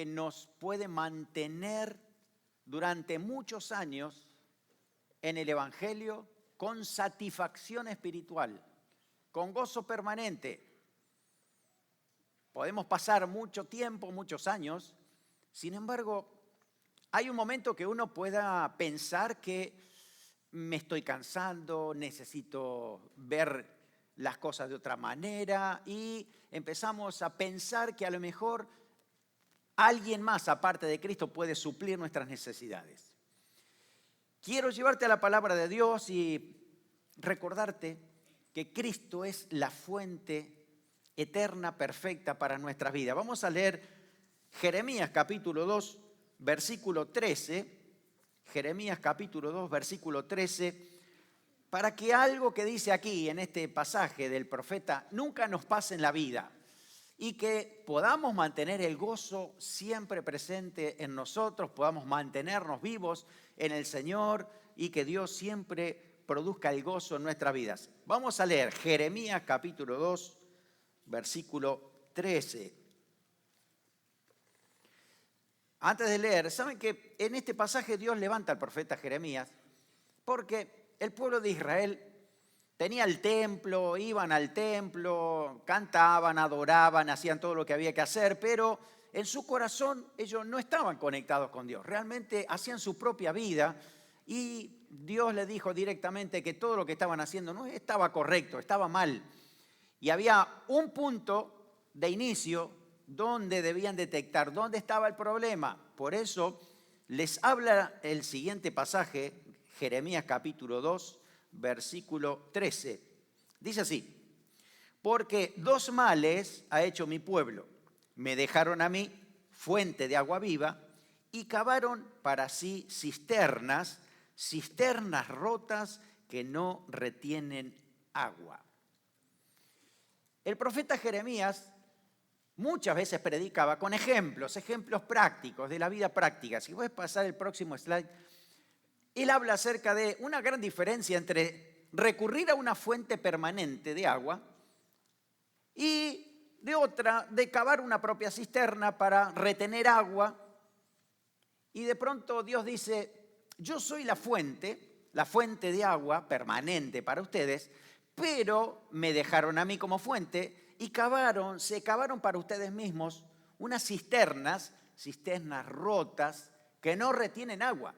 que nos puede mantener durante muchos años en el Evangelio con satisfacción espiritual, con gozo permanente. Podemos pasar mucho tiempo, muchos años, sin embargo, hay un momento que uno pueda pensar que me estoy cansando, necesito ver las cosas de otra manera y empezamos a pensar que a lo mejor alguien más aparte de Cristo puede suplir nuestras necesidades. Quiero llevarte a la palabra de Dios y recordarte que Cristo es la fuente eterna, perfecta para nuestras vidas. Vamos a leer Jeremías capítulo 2, versículo 13. Jeremías capítulo 2, versículo 13, para que algo que dice aquí en este pasaje del profeta nunca nos pase en la vida y que podamos mantener el gozo siempre presente en nosotros, podamos mantenernos vivos en el Señor y que Dios siempre produzca el gozo en nuestras vidas. Vamos a leer Jeremías capítulo 2, versículo 13. Antes de leer, ¿saben que en este pasaje Dios levanta al profeta Jeremías? Porque el pueblo de Israel tenía el templo, iban al templo, cantaban, adoraban, hacían todo lo que había que hacer, pero en su corazón ellos no estaban conectados con Dios. Realmente hacían su propia vida y Dios les dijo directamente que todo lo que estaban haciendo no estaba correcto, estaba mal. Y había un punto de inicio donde debían detectar dónde estaba el problema. Por eso les habla el siguiente pasaje, Jeremías capítulo 2, versículo 13. Dice así: porque dos males ha hecho mi pueblo. Me dejaron a mí fuente de agua viva y cavaron para sí cisternas, cisternas rotas que no retienen agua. El profeta Jeremías muchas veces predicaba con ejemplos prácticos, de la vida práctica. Si puedes pasar el próximo slide. Él habla acerca de una gran diferencia entre recurrir a una fuente permanente de agua y de otra, de cavar una propia cisterna para retener agua. Y de pronto Dios dice: yo soy la fuente de agua permanente para ustedes, pero me dejaron a mí como fuente y se cavaron para ustedes mismos unas cisternas rotas que no retienen agua.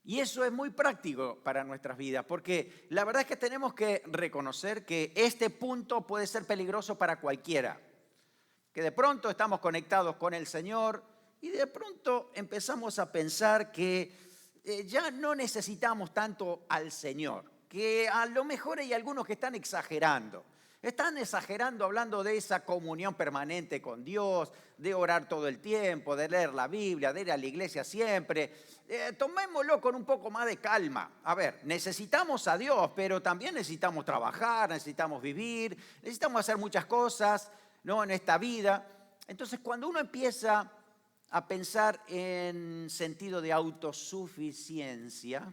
Y eso es muy práctico para nuestras vidas, porque la verdad es que tenemos que reconocer que este punto puede ser peligroso para cualquiera. Que de pronto estamos conectados con el Señor y de pronto empezamos a pensar que ya no necesitamos tanto al Señor, que a lo mejor hay algunos que están exagerando. Están exagerando hablando de esa comunión permanente con Dios, de orar todo el tiempo, de leer la Biblia, de ir a la iglesia siempre. Tomémoslo con un poco más de calma. A ver, necesitamos a Dios, pero también necesitamos trabajar, necesitamos vivir, necesitamos hacer muchas cosas, ¿no?, en esta vida. Entonces, cuando uno empieza a pensar en sentido de autosuficiencia,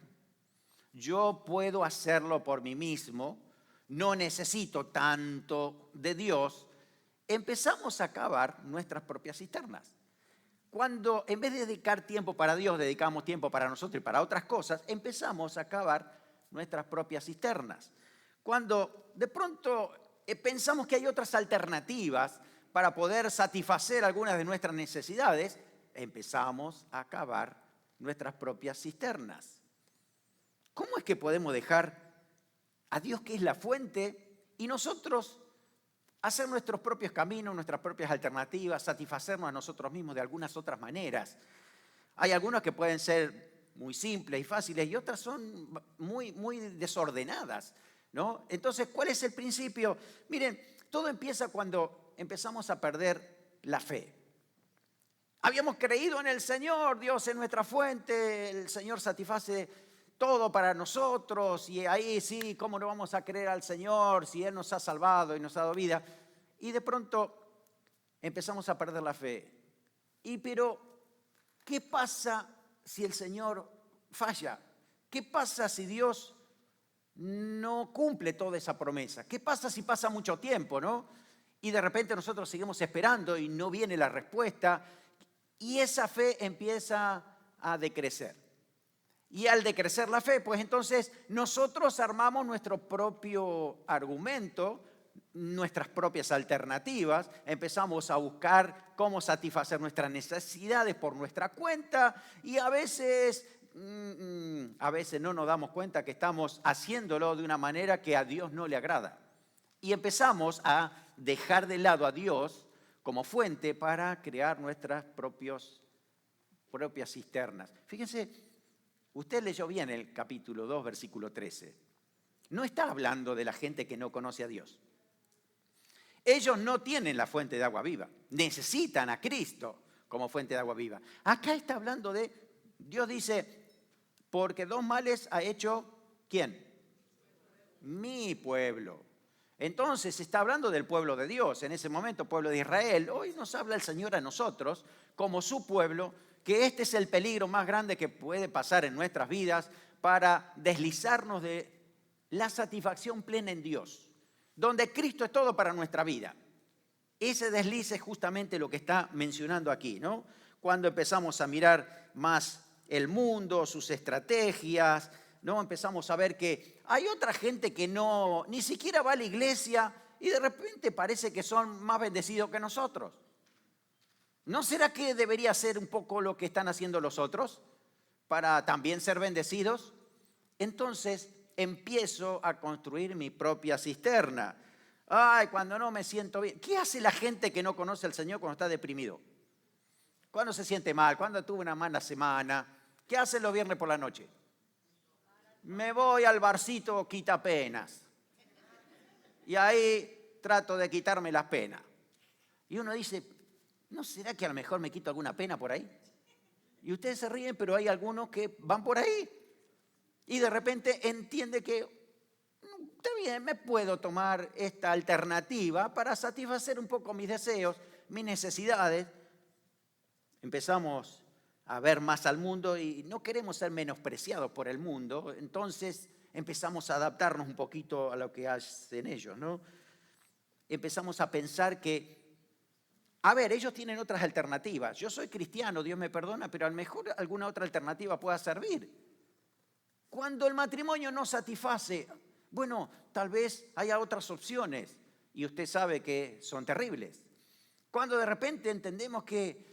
yo puedo hacerlo por mí mismo, no necesito tanto de Dios, empezamos a cavar nuestras propias cisternas. Cuando en vez de dedicar tiempo para Dios, dedicamos tiempo para nosotros y para otras cosas, empezamos a cavar nuestras propias cisternas. Cuando de pronto pensamos que hay otras alternativas para poder satisfacer algunas de nuestras necesidades, empezamos a cavar nuestras propias cisternas. ¿Cómo es que podemos dejar a Dios, que es la fuente, y nosotros hacer nuestros propios caminos, nuestras propias alternativas, satisfacernos a nosotros mismos de algunas otras maneras? Hay algunas que pueden ser muy simples y fáciles y otras son muy desordenadas, ¿no? Entonces, ¿cuál es el principio? Miren, todo empieza cuando empezamos a perder la fe. Habíamos creído en el Señor, Dios es nuestra fuente, el Señor satisface todo para nosotros y ahí sí, ¿cómo no vamos a creer al Señor si Él nos ha salvado y nos ha dado vida? Y de pronto empezamos a perder la fe. Pero, ¿qué pasa si el Señor falla? ¿Qué pasa si Dios no cumple toda esa promesa? ¿Qué pasa si pasa mucho tiempo, no? Y de repente nosotros seguimos esperando y no viene la respuesta. y esa fe empieza a decrecer. Y al decrecer la fe, pues entonces nosotros armamos nuestro propio argumento, nuestras propias alternativas, empezamos a buscar cómo satisfacer nuestras necesidades por nuestra cuenta y a veces no nos damos cuenta que estamos haciéndolo de una manera que a Dios no le agrada. Y empezamos a dejar de lado a Dios como fuente para crear nuestras propias cisternas. Fíjense, usted leyó bien el capítulo 2, versículo 13. No está hablando de la gente que no conoce a Dios. Ellos no tienen la fuente de agua viva. Necesitan a Cristo como fuente de agua viva. Acá está hablando de, Dios dice, porque dos males ha hecho, ¿quién? Mi pueblo. Entonces está hablando del pueblo de Dios, en ese momento pueblo de Israel. Hoy nos habla el Señor a nosotros como su pueblo, que este es el peligro más grande que puede pasar en nuestras vidas para deslizarnos de la satisfacción plena en Dios, donde Cristo es todo para nuestra vida. Ese desliz es justamente lo que está mencionando aquí, ¿no? Cuando empezamos a mirar más el mundo, sus estrategias, ¿no? Empezamos a ver que hay otra gente que ni siquiera va a la iglesia y de repente parece que son más bendecidos que nosotros. ¿No será que debería ser un poco lo que están haciendo los otros para también ser bendecidos? Entonces empiezo a construir mi propia cisterna. Ay, cuando no me siento bien. ¿Qué hace la gente que no conoce al Señor cuando está deprimido? Cuando se siente mal, cuando tuvo una mala semana. ¿Qué hacen los viernes por la noche? Me voy al barcito quitapenas. Y ahí trato de quitarme las penas. Y uno dice, ¿no será que a lo mejor me quito alguna pena por ahí? Y ustedes se ríen, pero hay algunos que van por ahí. Y de repente entiende que, está bien, me puedo tomar esta alternativa para satisfacer un poco mis deseos, mis necesidades. Empezamos a ver más al mundo y no queremos ser menospreciados por el mundo, entonces empezamos a adaptarnos un poquito a lo que hacen ellos, ¿no? Empezamos a pensar que, a ver, ellos tienen otras alternativas. Yo soy cristiano, Dios me perdona, pero a lo mejor alguna otra alternativa pueda servir. Cuando el matrimonio no satisface, bueno, tal vez haya otras opciones y usted sabe que son terribles. Cuando de repente entendemos que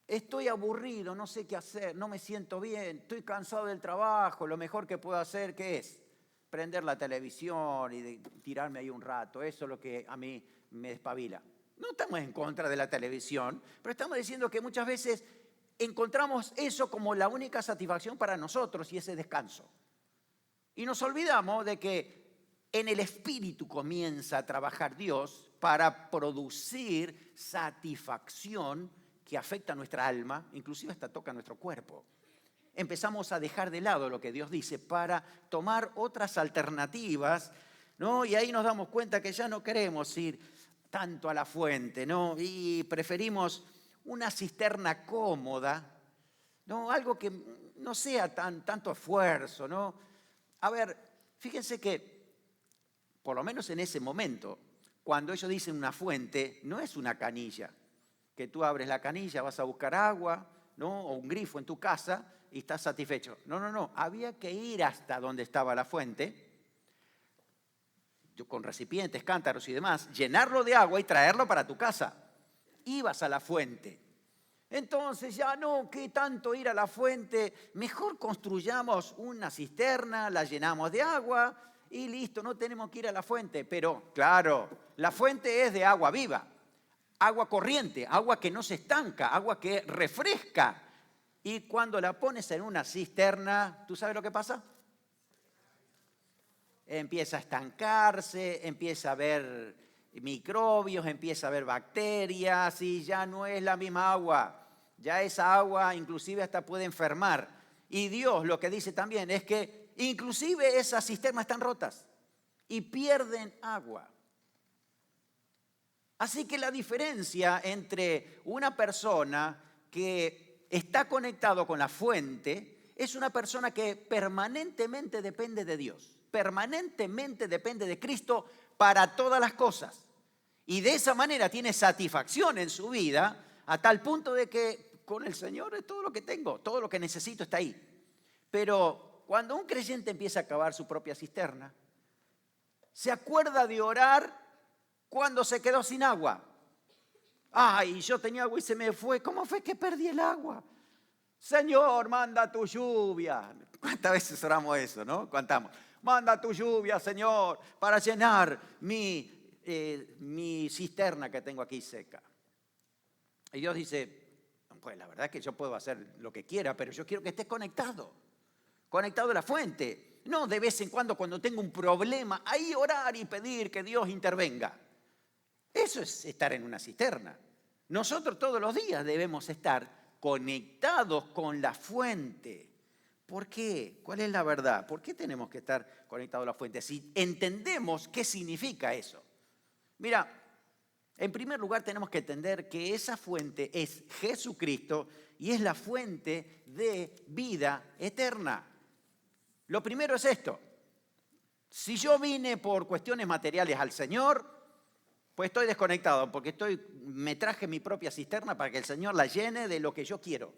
estoy aburrido, no sé qué hacer, no me siento bien, estoy cansado del trabajo, lo mejor que puedo hacer, ¿qué es? Prender la televisión y tirarme ahí un rato, eso es lo que a mí me despabila. No estamos en contra de la televisión, pero estamos diciendo que muchas veces encontramos eso como la única satisfacción para nosotros y ese descanso. Y nos olvidamos de que en el espíritu comienza a trabajar Dios para producir satisfacción que afecta a nuestra alma, inclusive hasta toca nuestro cuerpo. Empezamos a dejar de lado lo que Dios dice para tomar otras alternativas, ¿no? Y ahí nos damos cuenta que ya no queremos ir tanto a la fuente, ¿no? Y preferimos una cisterna cómoda, ¿no? Algo que no sea tanto esfuerzo, ¿no? A ver, fíjense que, por lo menos en ese momento, cuando ellos dicen una fuente, no es una canilla, que tú abres la canilla, vas a buscar agua, ¿no? O un grifo en tu casa y estás satisfecho. No. Había que ir hasta donde estaba la fuente, con recipientes, cántaros y demás, llenarlo de agua y traerlo para tu casa. Ibas a la fuente. Entonces ya no, ¿qué tanto ir a la fuente? Mejor construyamos una cisterna, la llenamos de agua y listo, no tenemos que ir a la fuente. Pero claro, la fuente es de agua viva. Agua corriente, agua que no se estanca, agua que refresca. Y cuando la pones en una cisterna, ¿tú sabes lo que pasa? Empieza a estancarse, empieza a haber microbios, empieza a haber bacterias y ya no es la misma agua. Ya esa agua inclusive hasta puede enfermar. Y Dios lo que dice también es que inclusive esas cisternas están rotas y pierden agua. Así que la diferencia entre una persona que está conectado con la fuente es una persona que permanentemente depende de Dios, permanentemente depende de Cristo para todas las cosas. Y de esa manera tiene satisfacción en su vida, a tal punto de que con el Señor es todo lo que tengo, todo lo que necesito está ahí. Pero cuando un creyente empieza a cavar su propia cisterna, se acuerda de orar cuando se quedó sin agua. Ay, yo tenía agua y se me fue. ¿Cómo fue que perdí el agua? Señor, manda tu lluvia. ¿Cuántas veces oramos eso, no? Contamos. Manda tu lluvia, Señor, para llenar mi cisterna que tengo aquí seca. Y Dios dice, pues la verdad es que yo puedo hacer lo que quiera, pero yo quiero que estés conectado a la fuente. No de vez en cuando tengo un problema, ahí orar y pedir que Dios intervenga. Eso es estar en una cisterna. Nosotros todos los días debemos estar conectados con la fuente. ¿Por qué? ¿Cuál es la verdad? ¿Por qué tenemos que estar conectados a la fuente? Si entendemos qué significa eso. Mira, en primer lugar tenemos que entender que esa fuente es Jesucristo y es la fuente de vida eterna. Lo primero es esto. Si yo vine por cuestiones materiales al Señor, pues estoy desconectado porque me traje mi propia cisterna para que el Señor la llene de lo que yo quiero.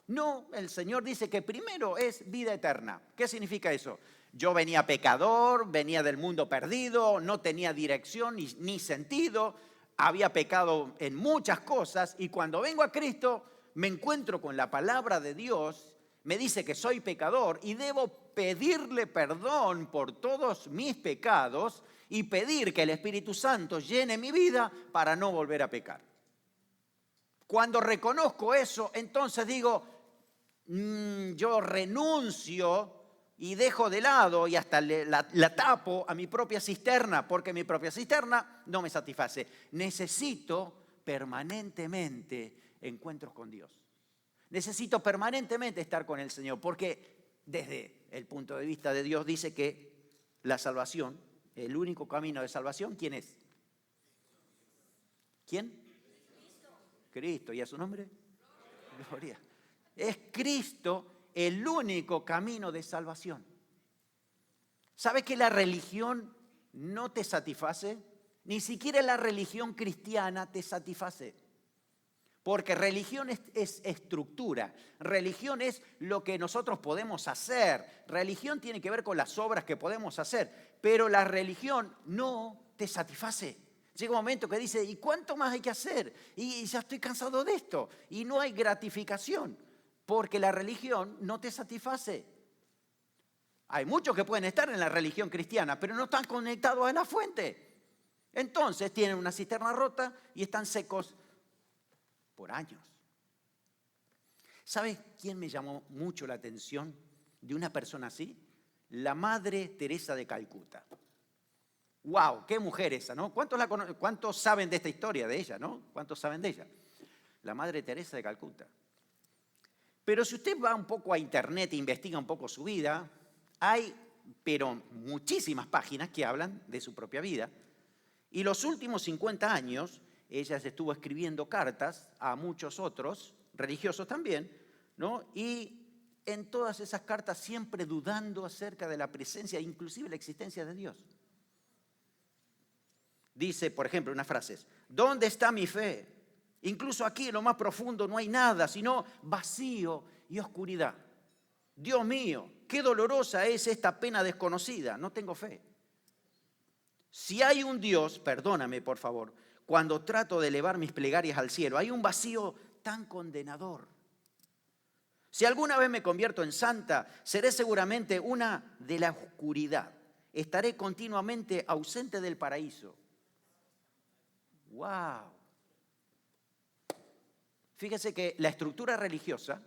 No, el Señor dice que primero es vida eterna. ¿Qué significa eso? Yo venía pecador, venía del mundo perdido, no tenía dirección ni sentido, había pecado en muchas cosas y cuando vengo a Cristo me encuentro con la palabra de Dios, me dice que soy pecador y debo pedirle perdón por todos mis pecados y pedir que el Espíritu Santo llene mi vida para no volver a pecar. Cuando reconozco eso, entonces digo, yo renuncio y dejo de lado y hasta la tapo a mi propia cisterna, porque mi propia cisterna no me satisface. Necesito permanentemente encuentros con Dios. Necesito permanentemente estar con el Señor, porque desde el punto de vista de Dios dice que la salvación, el único camino de salvación, ¿quién es? ¿Quién? Cristo. ¿Y a su nombre? Gloria. Es Cristo el único camino de salvación. ¿Sabes que la religión no te satisface? Ni siquiera la religión cristiana te satisface. Porque religión es estructura, religión es lo que nosotros podemos hacer, religión tiene que ver con las obras que podemos hacer, pero la religión no te satisface. Llega un momento que dice, ¿y cuánto más hay que hacer? Y ya estoy cansado de esto, y no hay gratificación, porque la religión no te satisface. Hay muchos que pueden estar en la religión cristiana, pero no están conectados a la fuente. Entonces tienen una cisterna rota y están secos por años. ¿Sabes quién me llamó mucho la atención de una persona así? La Madre Teresa de Calcuta. ¡Wow! ¡Qué mujer esa!, ¿no? ¿Cuántos saben de esta historia de ella, no? ¿Cuántos saben de ella? La Madre Teresa de Calcuta. Pero si usted va un poco a internet e investiga un poco su vida, hay, pero muchísimas páginas que hablan de su propia vida. Y los últimos 50 años ella se estuvo escribiendo cartas a muchos otros, religiosos también, ¿no? Y en todas esas cartas siempre dudando acerca de la presencia, inclusive la existencia de Dios. Dice, por ejemplo, unas frases, ¿dónde está mi fe? Incluso aquí en lo más profundo no hay nada, sino vacío y oscuridad. Dios mío, qué dolorosa es esta pena desconocida, no tengo fe. Si hay un Dios, perdóname por favor, cuando trato de elevar mis plegarias al cielo, hay un vacío tan condenador. Si alguna vez me convierto en santa, seré seguramente una de la oscuridad. Estaré continuamente ausente del paraíso. ¡Wow! Fíjese que la estructura religiosa,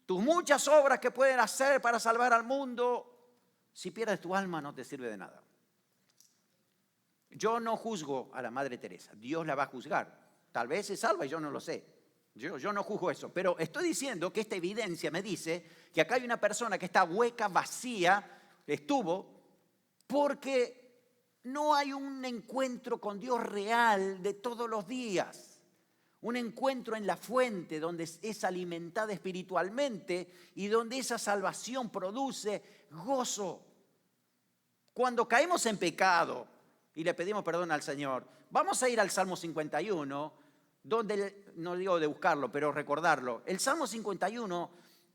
tus muchas obras que pueden hacer para salvar al mundo, si pierdes tu alma no te sirve de nada. Yo no juzgo a la Madre Teresa, Dios la va a juzgar. Tal vez se salva y yo no lo sé. Yo no juzgo eso, pero estoy diciendo que esta evidencia me dice que acá hay una persona que está hueca, vacía, estuvo, porque no hay un encuentro con Dios real de todos los días. Un encuentro en la fuente donde es alimentada espiritualmente y donde esa salvación produce gozo. Cuando caemos en pecado y le pedimos perdón al Señor, vamos a ir al Salmo 51 donde, no digo de buscarlo, pero recordarlo. El Salmo 51,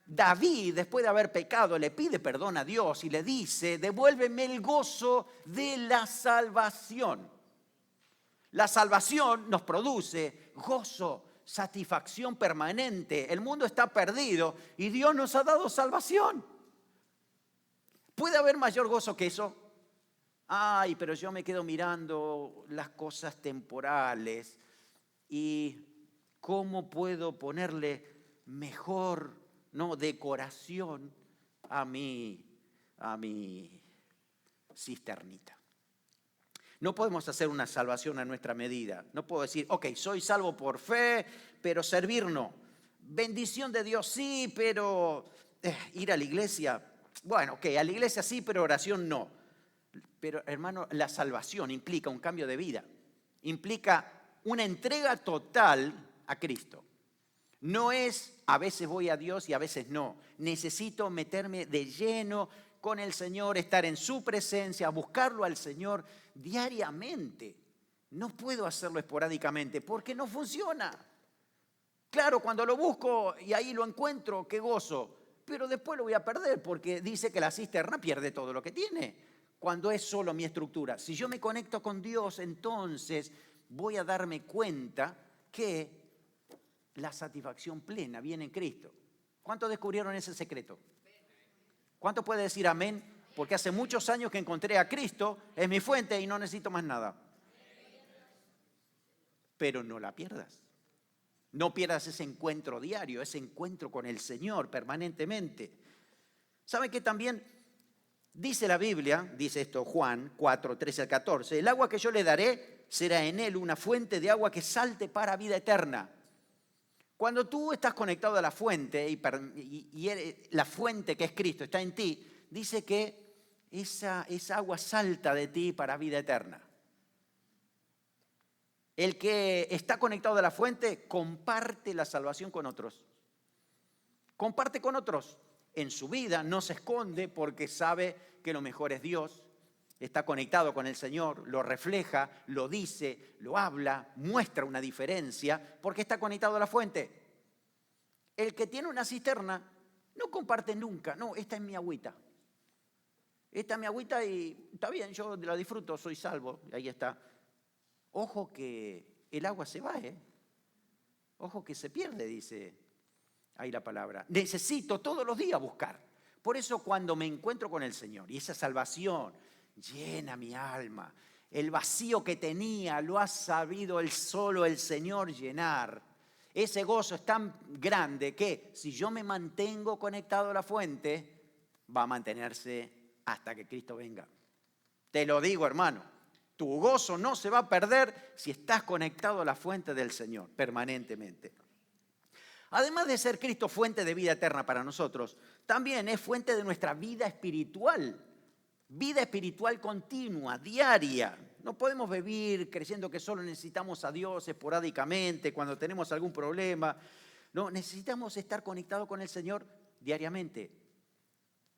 David, después de haber pecado, le pide perdón a Dios y le dice, devuélveme el gozo de la salvación. La salvación nos produce gozo, satisfacción permanente. El mundo está perdido y Dios nos ha dado salvación. ¿Puede haber mayor gozo que eso? Ay, pero yo me quedo mirando las cosas temporales y cómo puedo ponerle mejor, ¿no?, decoración a mi cisternita. No podemos hacer una salvación a nuestra medida. No puedo decir, ok, soy salvo por fe, pero servir no. Bendición de Dios sí, pero ir a la iglesia, bueno, ok, a la iglesia sí, pero oración no. Pero hermano, la salvación implica un cambio de vida. Implica una entrega total a Cristo. No es a veces voy a Dios y a veces no. Necesito meterme de lleno con el Señor, estar en su presencia, buscarlo al Señor diariamente. No puedo hacerlo esporádicamente porque no funciona. Claro, cuando lo busco y ahí lo encuentro, qué gozo. Pero después lo voy a perder porque dice que la cisterna pierde todo lo que tiene cuando es solo mi estructura. Si yo me conecto con Dios, entonces voy a darme cuenta que la satisfacción plena viene en Cristo. ¿Cuántos descubrieron ese secreto? ¿Cuántos puede decir amén? Porque hace muchos años que encontré a Cristo, es mi fuente y no necesito más nada. Pero no la pierdas. No pierdas ese encuentro diario, ese encuentro con el Señor permanentemente. ¿Saben qué también dice la Biblia? Dice esto Juan 4, 13 al 14. El agua que yo le daré será en él una fuente de agua que salte para vida eterna. Cuando tú estás conectado a la fuente y la fuente que es Cristo está en ti, dice que esa agua salta de ti para vida eterna. El que está conectado a la fuente comparte la salvación con otros. Comparte con otros. En su vida no se esconde porque sabe que lo mejor es Dios. Está conectado con el Señor, lo refleja, lo dice, lo habla, muestra una diferencia porque está conectado a la fuente. El que tiene una cisterna no comparte nunca. No, esta es mi agüita. Esta es mi agüita y está bien, yo la disfruto, soy salvo. Ahí está. Ojo que el agua se va, ¿eh? Ojo que se pierde, dice ahí la palabra. Necesito todos los días buscar. Por eso cuando me encuentro con el Señor y esa salvación llena mi alma, el vacío que tenía lo ha sabido solo el Señor llenar. Ese gozo es tan grande que si yo me mantengo conectado a la fuente, va a mantenerse hasta que Cristo venga. Te lo digo, hermano. Tu gozo no se va a perder si estás conectado a la fuente del Señor permanentemente. Además de ser Cristo fuente de vida eterna para nosotros, también es fuente de nuestra vida espiritual continua, diaria. No podemos vivir creyendo que solo necesitamos a Dios esporádicamente, cuando tenemos algún problema. No, necesitamos estar conectados con el Señor diariamente.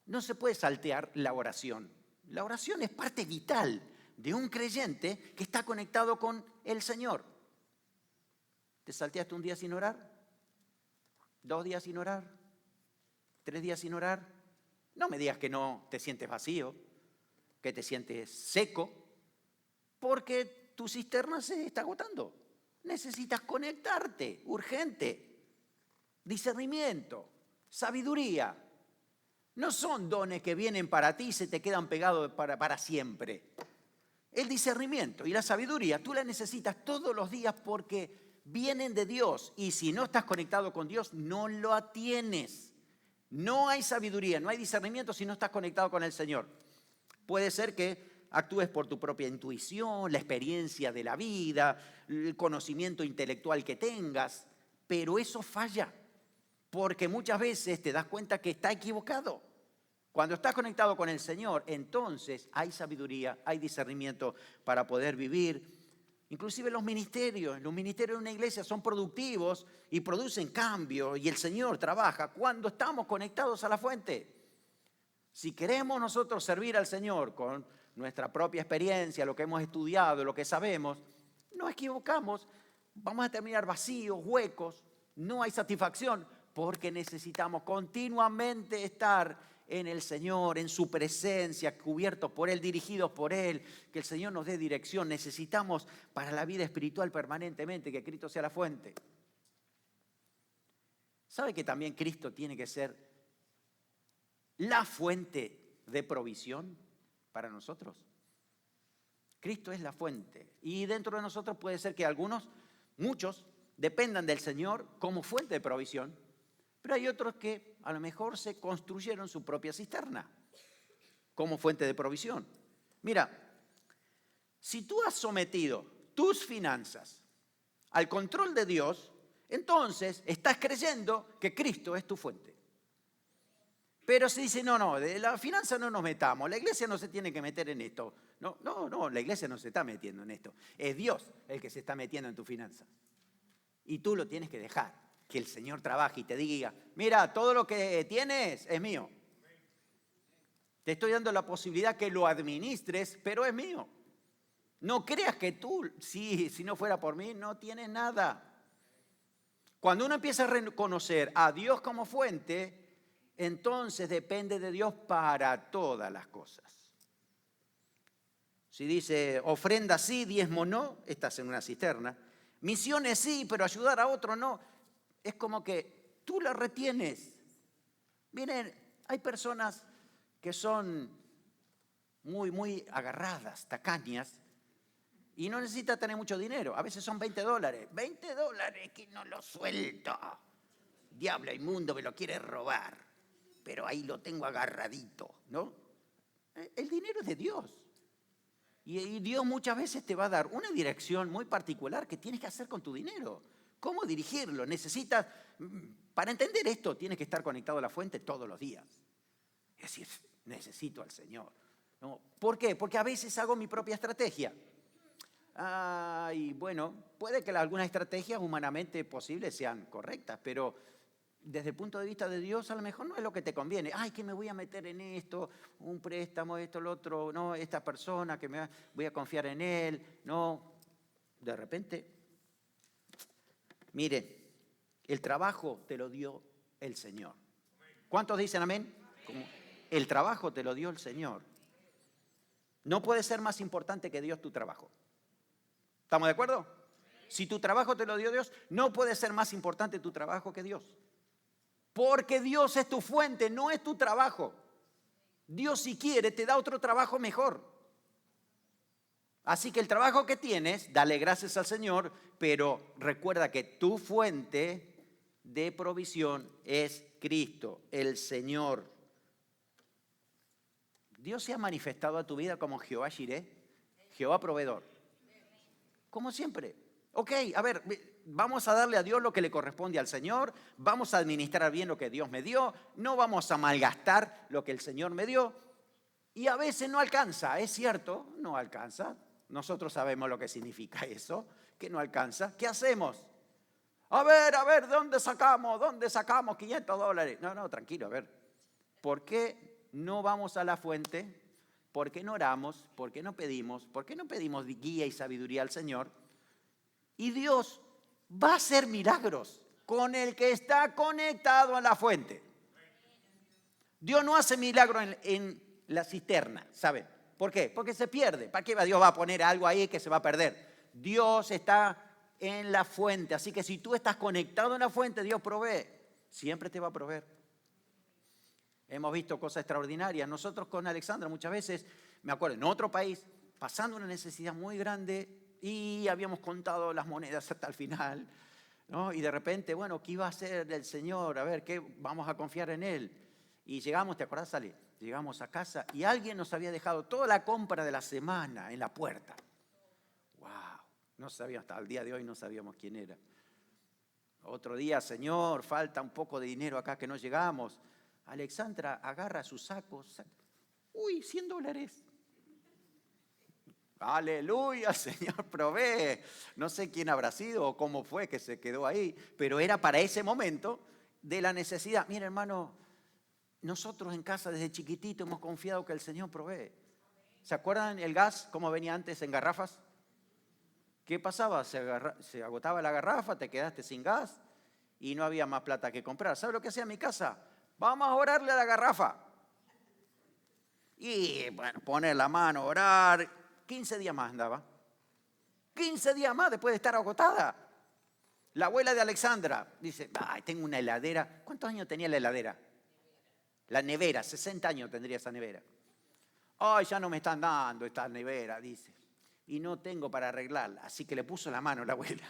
No se puede saltear la oración. La oración es parte vital de un creyente que está conectado con el Señor. ¿Te salteaste un día sin orar? 2 días sin orar, 3 días sin orar. No me digas que no te sientes vacío, que te sientes seco, porque tu cisterna se está agotando. Necesitas conectarte, urgente. Discernimiento, sabiduría. No son dones que vienen para ti y se te quedan pegados para siempre. El discernimiento y la sabiduría, tú la necesitas todos los días porque vienen de Dios. Y si no estás conectado con Dios, no lo tienes. No hay sabiduría, no hay discernimiento si no estás conectado con el Señor. Puede ser que actúes por tu propia intuición, la experiencia de la vida, el conocimiento intelectual que tengas, pero eso falla, porque muchas veces te das cuenta que está equivocado. Cuando estás conectado con el Señor, entonces hay sabiduría, hay discernimiento para poder vivir. Inclusive los ministerios de una iglesia son productivos y producen cambio y el Señor trabaja cuando estamos conectados a la fuente. Si queremos nosotros servir al Señor con nuestra propia experiencia, lo que hemos estudiado, lo que sabemos, nos equivocamos vamos a terminar vacíos, huecos, no hay satisfacción, porque necesitamos continuamente estar en el Señor, en su presencia, cubiertos por Él, dirigidos por Él, que el Señor nos dé dirección. Necesitamos para la vida espiritual permanentemente que Cristo sea la fuente. ¿Sabe que también Cristo tiene que ser la fuente de provisión para nosotros? Cristo es la fuente. Y dentro de nosotros puede ser que algunos, muchos, dependan del Señor como fuente de provisión, pero hay otros que a lo mejor se construyeron su propia cisterna como fuente de provisión. Mira, si tú has sometido tus finanzas al control de Dios, entonces estás creyendo que Cristo es tu fuente. Pero si dice, no, de la finanza no nos metamos, la iglesia no se tiene que meter en esto. No, la iglesia no se está metiendo en esto. Es Dios el que se está metiendo en tu finanza. Y tú lo tienes que dejar, que el Señor trabaje y te diga, mira, todo lo que tienes es mío. Te estoy dando la posibilidad que lo administres, pero es mío. No creas que tú, si no fuera por mí, no tienes nada. Cuando uno empieza a reconocer a Dios como fuente, entonces depende de Dios para todas las cosas. Si dice ofrenda sí, diezmo no, estás en una cisterna. Misiones sí, pero ayudar a otro no. Es como que tú la retienes. Miren, hay personas que son muy agarradas, tacañas, y no necesita tener mucho dinero. A veces son $20. $20 que no lo suelto. Diablo inmundo me lo quiere robar. Pero ahí lo tengo agarradito, ¿no? El dinero es de Dios. Y Dios muchas veces te va a dar una dirección muy particular que tienes que hacer con tu dinero. ¿Cómo dirigirlo? Necesitas, para entender esto, tienes que estar conectado a la fuente todos los días. Es decir, necesito al Señor, ¿no? ¿Por qué? Porque a veces hago mi propia estrategia. Y bueno, puede que algunas estrategias humanamente posibles sean correctas, pero desde el punto de vista de Dios a lo mejor no es lo que te conviene. Que me voy a meter en esto, un préstamo, esto, lo otro, no, esta persona que voy a confiar en él, no. De repente, mire, el trabajo te lo dio el Señor. ¿Cuántos dicen amén? El trabajo te lo dio el Señor. No puede ser más importante que Dios tu trabajo. ¿Estamos de acuerdo? Si tu trabajo te lo dio Dios, no puede ser más importante tu trabajo que Dios. Porque Dios es tu fuente, no es tu trabajo. Dios, si quiere, te da otro trabajo mejor. Así que el trabajo que tienes, dale gracias al Señor, pero recuerda que tu fuente de provisión es Cristo, el Señor. Dios se ha manifestado a tu vida como Jehová Jireh, Jehová proveedor. Como siempre. Ok, a ver, vamos a darle a Dios lo que le corresponde al Señor, vamos a administrar bien lo que Dios me dio, no vamos a malgastar lo que el Señor me dio. Y a veces no alcanza, es cierto, no alcanza. Nosotros sabemos lo que significa eso, que no alcanza. ¿Qué hacemos? A ver, ¿dónde sacamos $500? No, tranquilo, a ver. ¿Por qué no vamos a la fuente? ¿Por qué no oramos? ¿Por qué no pedimos? ¿Por qué no pedimos guía y sabiduría al Señor? Y Dios va a hacer milagros con el que está conectado a la fuente. Dios no hace milagros en la cisterna, ¿saben? ¿Por qué? Porque se pierde. ¿Para qué Dios va a poner algo ahí que se va a perder? Dios está en la fuente, así que si tú estás conectado en la fuente, Dios provee. Siempre te va a proveer. Hemos visto cosas extraordinarias. Nosotros con Alexandra muchas veces, me acuerdo, en otro país, pasando una necesidad muy grande y habíamos contado las monedas hasta el final, ¿no? Y de repente, bueno, ¿qué iba a hacer el Señor? A ver, ¿qué vamos a confiar en Él? Y llegamos, ¿te acordás, Ale? Llegamos a casa y alguien nos había dejado toda la compra de la semana en la puerta. ¡Wow! No sabíamos, hasta el día de hoy no sabíamos quién era. Otro día, Señor, falta un poco de dinero acá que no llegamos. Alexandra agarra sus sacos. ¡Uy, $100! Aleluya, Señor provee. No sé quién habrá sido o cómo fue que se quedó ahí, pero era para ese momento de la necesidad. Mira, hermano, nosotros en casa desde chiquitito hemos confiado que el Señor provee. ¿Se acuerdan el gas, cómo venía antes en garrafas? ¿Qué pasaba? Se agotaba la garrafa, te quedaste sin gas y no había más plata que comprar. ¿Sabes lo que hacía en mi casa? Vamos a orarle a la garrafa. Y bueno, poner la mano, orar. 15 días más andaba. 15 días más después de estar agotada. La abuela de Alexandra dice, ay, tengo una heladera. ¿Cuántos años tenía la heladera? La nevera, 60 años tendría esa nevera. Ay, ya no me están dando esta nevera, dice. Y no tengo para arreglarla. Así que le puso la mano la abuela.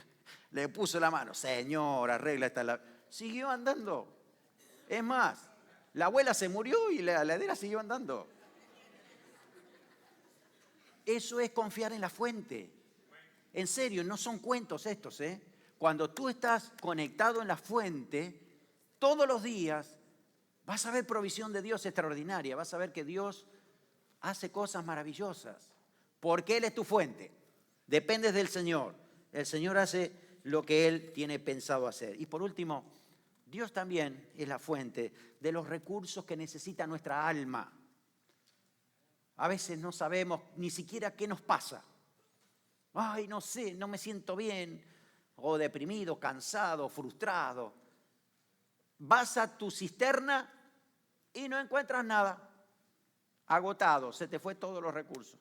Le puso la mano. Señor, arregla esta. Siguió andando. Es más, la abuela se murió y la heladera siguió andando. Eso es confiar en la fuente. En serio, no son cuentos estos, ¿eh? Cuando tú estás conectado en la fuente, todos los días vas a ver provisión de Dios extraordinaria. Vas a ver que Dios hace cosas maravillosas. Porque Él es tu fuente. Dependes del Señor. El Señor hace lo que Él tiene pensado hacer. Y por último, Dios también es la fuente de los recursos que necesita nuestra alma. A veces no sabemos ni siquiera qué nos pasa. Ay, no sé, no me siento bien. O deprimido, cansado, frustrado. Vas a tu cisterna y no encuentras nada. Agotado, se te fue todos los recursos.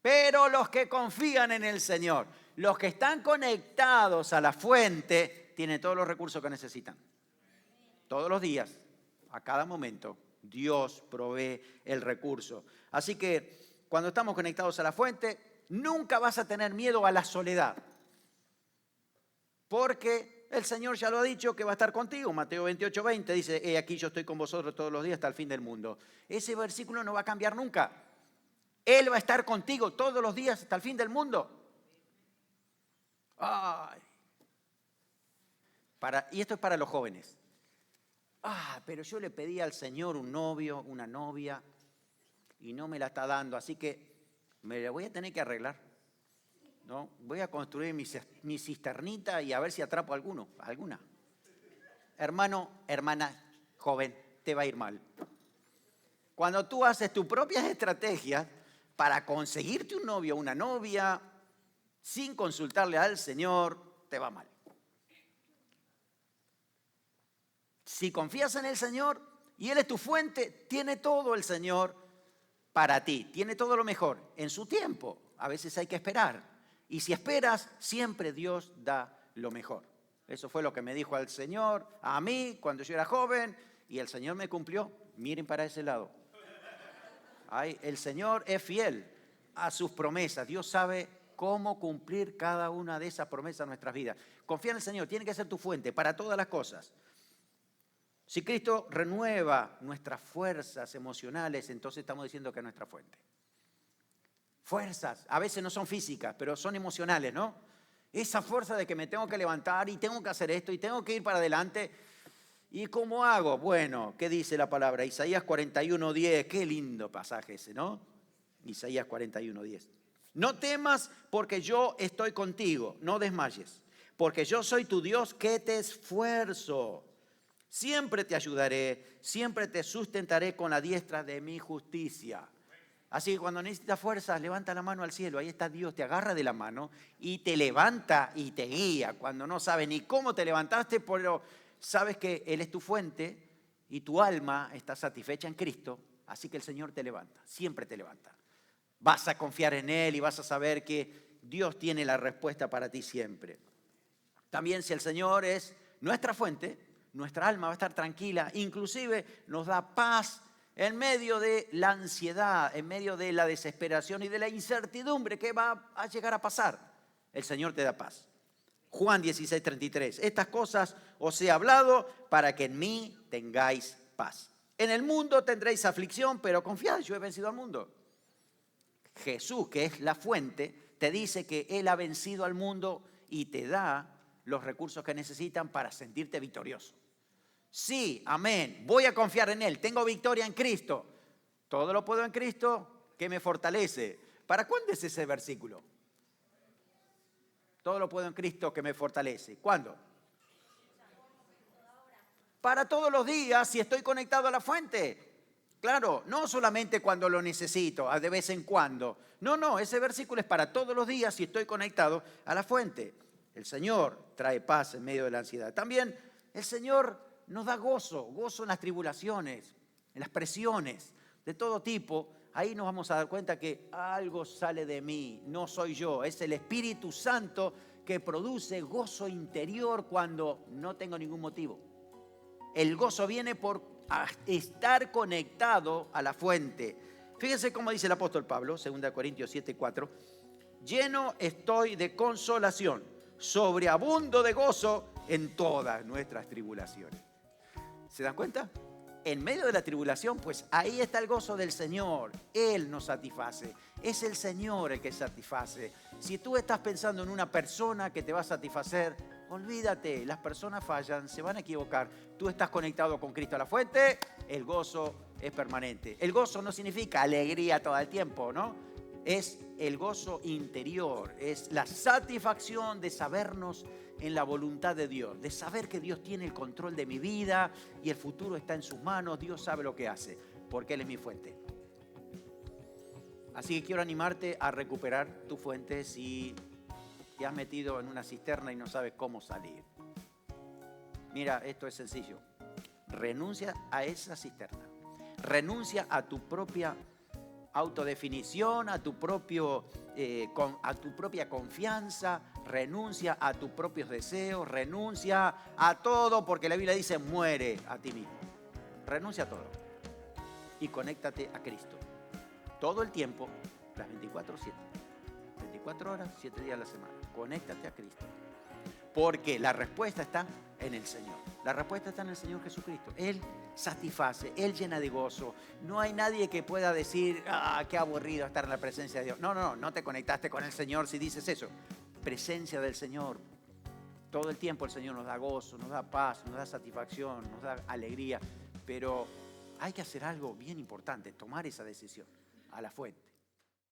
Pero los que confían en el Señor, los que están conectados a la fuente, tienen todos los recursos que necesitan. Todos los días, a cada momento, Dios provee el recurso. Así que cuando estamos conectados a la fuente, nunca vas a tener miedo a la soledad. Porque el Señor ya lo ha dicho que va a estar contigo. Mateo 28:20 dice, he aquí yo estoy con vosotros todos los días hasta el fin del mundo. Ese versículo no va a cambiar nunca. Él va a estar contigo todos los días hasta el fin del mundo. Ay. Y esto es para los jóvenes. Pero yo le pedí al Señor un novio, una novia, y no me la está dando, así que me la voy a tener que arreglar. ¿No? Voy a construir mi cisternita y a ver si atrapo alguna. Hermano, hermana, joven, te va a ir mal. Cuando tú haces tus propias estrategias para conseguirte un novio o una novia, sin consultarle al Señor, te va mal. Si confías en el Señor y Él es tu fuente, tiene todo el Señor para ti. Tiene todo lo mejor en su tiempo. A veces hay que esperar. Y si esperas, siempre Dios da lo mejor. Eso fue lo que me dijo el Señor a mí cuando yo era joven y el Señor me cumplió. Miren para ese lado. El Señor es fiel a sus promesas. Dios sabe cómo cumplir cada una de esas promesas en nuestras vidas. Confía en el Señor, tiene que ser tu fuente para todas las cosas. Si Cristo renueva nuestras fuerzas emocionales, entonces estamos diciendo que es nuestra fuente. Fuerzas, a veces no son físicas, pero son emocionales, ¿no? Esa fuerza de que me tengo que levantar y tengo que hacer esto y tengo que ir para adelante. ¿Y cómo hago? Bueno, ¿qué dice la palabra? Isaías 41:10, qué lindo pasaje ese, ¿no? Isaías 41:10. No temas porque yo estoy contigo, no desmayes, porque yo soy tu Dios que te esfuerzo. Siempre te ayudaré, siempre te sustentaré con la diestra de mi justicia. Así que cuando necesitas fuerzas, levanta la mano al cielo. Ahí está Dios, te agarra de la mano y te levanta y te guía. Cuando no sabes ni cómo te levantaste, pero sabes que Él es tu fuente y tu alma está satisfecha en Cristo. Así que el Señor te levanta, siempre te levanta. Vas a confiar en Él y vas a saber que Dios tiene la respuesta para ti siempre. También si el Señor es nuestra fuente, nuestra alma va a estar tranquila. Inclusive nos da paz en medio de la ansiedad, en medio de la desesperación y de la incertidumbre que va a llegar a pasar. El Señor te da paz. Juan 16:33. Estas cosas os he hablado para que en mí tengáis paz. En el mundo tendréis aflicción, pero confiad, yo he vencido al mundo. Jesús, que es la fuente, te dice que Él ha vencido al mundo y te da los recursos que necesitan para sentirte victorioso. Sí, amén, voy a confiar en Él, tengo victoria en Cristo. Todo lo puedo en Cristo que me fortalece. ¿Para cuándo es ese versículo? Todo lo puedo en Cristo que me fortalece. ¿Cuándo? Para todos los días si estoy conectado a la fuente. Claro, no solamente cuando lo necesito, de vez en cuando. No, ese versículo es para todos los días si estoy conectado a la fuente. El Señor trae paz en medio de la ansiedad. También el Señor nos da gozo en las tribulaciones, en las presiones de todo tipo. Ahí nos vamos a dar cuenta que algo sale de mí, no soy yo, es el Espíritu Santo que produce gozo interior cuando no tengo ningún motivo. El gozo viene por estar conectado a la fuente. Fíjense cómo dice el apóstol Pablo, 2 Corintios 7:4. Lleno estoy de consolación, sobreabundo de gozo en todas nuestras tribulaciones. ¿Se dan cuenta? En medio de la tribulación, pues ahí está el gozo del Señor. Él nos satisface. Es el Señor el que satisface. Si tú estás pensando en una persona que te va a satisfacer, olvídate, las personas fallan, se van a equivocar. Tú estás conectado con Cristo a la fuente, el gozo es permanente. El gozo no significa alegría todo el tiempo, ¿no? Es el gozo interior, es la satisfacción de sabernos en la voluntad de Dios, de saber que Dios tiene el control de mi vida y el futuro está en sus manos. Dios sabe lo que hace, porque Él es mi fuente. Así que quiero animarte a recuperar tu fuente si te has metido en una cisterna y no sabes cómo salir. Mira, esto es sencillo. Renuncia a esa cisterna. Renuncia a tu propia autodefinición, a tu propia confianza, renuncia a tus propios deseos, renuncia a todo, porque la Biblia dice muere a ti mismo. Renuncia a todo y conéctate a Cristo. Todo el tiempo, las 24/7, 24 horas, 7 días a la semana. Conéctate a Cristo. Porque la respuesta está en el Señor. La respuesta está en el Señor Jesucristo. Él satisface, Él llena de gozo. No hay nadie que pueda decir, qué aburrido estar en la presencia de Dios. No te conectaste con el Señor si dices eso. Presencia del Señor. Todo el tiempo el Señor nos da gozo, nos da paz, nos da satisfacción, nos da alegría. Pero hay que hacer algo bien importante, tomar esa decisión a la fuente.